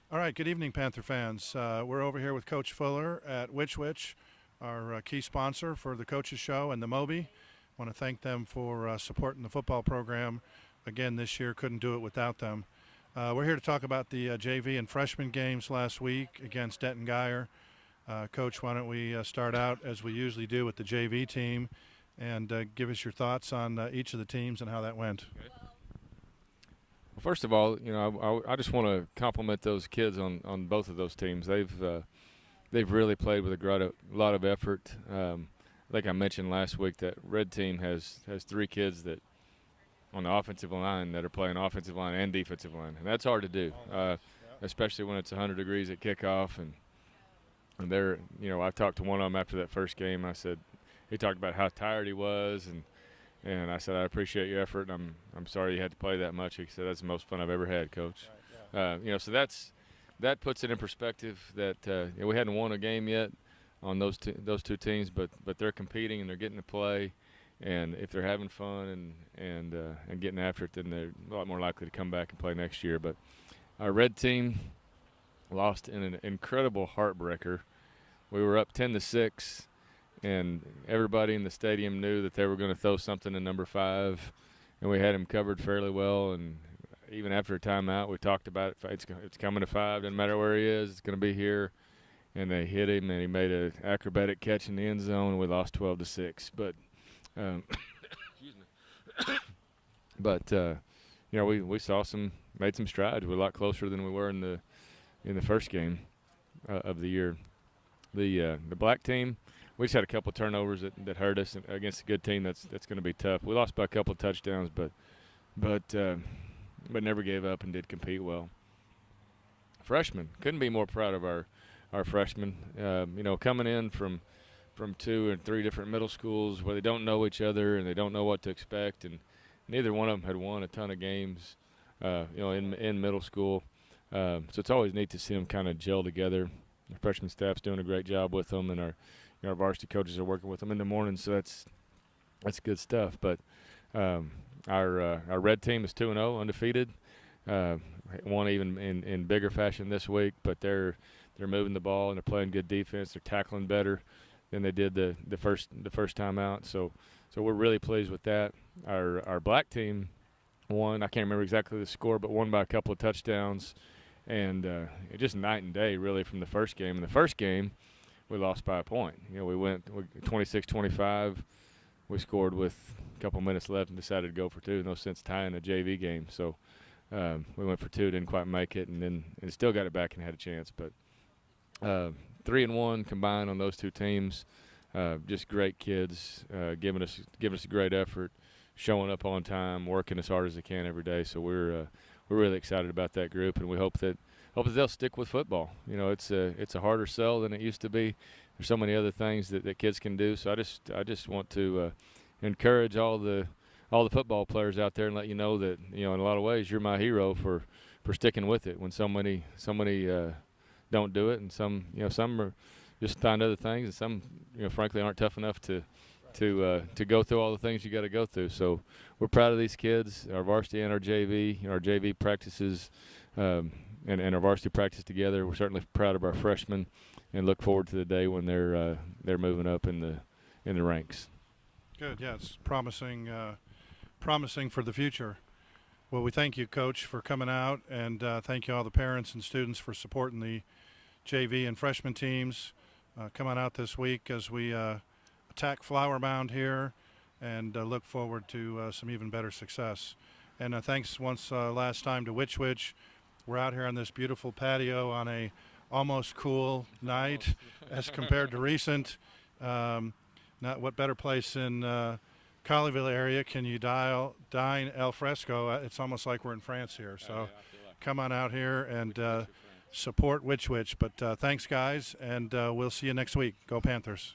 All right, good evening, Panther fans. We're over here with Coach Fuller at Which Wich, our key sponsor for the Coaches Show and the Moby. Want to thank them for supporting the football program again this year. Couldn't do it without them. We're here to talk about the JV and freshman games last week against Denton Geyer. Coach, why don't we start out as we usually do with the JV team and give us your thoughts on each of the teams and how that went. Well, first of all, I just want to compliment those kids on both of those teams. They've really played with a lot of effort. Like I mentioned last week, that red team has three kids that on the offensive line that are playing offensive line and defensive line, and that's hard to do, especially when it's 100 degrees at kickoff. And they're, I talked to one of them after that first game. I said, he talked about how tired he was, and I said, I appreciate your effort, and I'm sorry you had to play that much. He said, that's the most fun I've ever had, Coach. So that puts it in perspective that we hadn't won a game yet on those two teams, but they're competing and they're getting to play, and if they're having fun and getting after it, then they're a lot more likely to come back and play next year. But our red team lost in an incredible heartbreaker. We were up 10-6. And everybody in the stadium knew that they were going to throw something in number 5, and we had him covered fairly well. And even after a timeout, we talked about it. It's coming to 5. Doesn't matter where he is. It's going to be here. And they hit him, and he made an acrobatic catch in the end zone, and we lost 12-6. But, excuse me. But we saw made some strides. We're a lot closer than we were in the first game of the year. The black team. We just had a couple of turnovers that hurt us against a good team. That's going to be tough. We lost by a couple of touchdowns, but never gave up and did compete well. Freshmen, couldn't be more proud of our freshmen. Coming in from 2 and 3 different middle schools where they don't know each other and they don't know what to expect, and neither one of them had won a ton of games, in middle school. So it's always neat to see them kind of gel together. The freshman staff's doing a great job with them, and our varsity coaches are working with them in the morning, so that's good stuff. But our red team is 2-0, undefeated. Won even in bigger fashion this week, but they're moving the ball and they're playing good defense. They're tackling better than they did the first time out. So we're really pleased with that. Our black team won. I can't remember exactly the score, but won by a couple of touchdowns, and just night and day really from the first game. In the first game, we lost by a point. We went 26-25. We scored with a couple minutes left and decided to go for 2. No sense tying a JV game. So we went for 2, didn't quite make it, and still got it back and had a chance. But 3-1 combined on those two teams. Just great kids, giving us a great effort, showing up on time, working as hard as they can every day. So we're really excited about that group, and we hope that they'll stick with football. It's a harder sell than it used to be. There's so many other things that kids can do. So I just want to encourage all the football players out there and let you know that in a lot of ways you're my hero for sticking with it when so many don't do it, and some are just find other things, and some frankly aren't tough enough to go through all the things you got to go through. So we're proud of these kids, our varsity and our JV. Our JV practices and our varsity practice together. We're certainly proud of our freshmen and look forward to the day when they're moving up in the ranks. Good, yeah, it's promising for the future. Well, we thank you, Coach, for coming out, and thank you all the parents and students for supporting the JV and freshman teams. Come on out this week as we attack Flower Mound here and look forward to some even better success. And thanks last time to Which Wich. We're out here on this beautiful patio on a almost cool night as compared to recent. Not what better place in Colleyville area can you dine al fresco? It's almost like we're in France here. So come on out here and support Which Wich. But thanks, guys, and we'll see you next week. Go Panthers.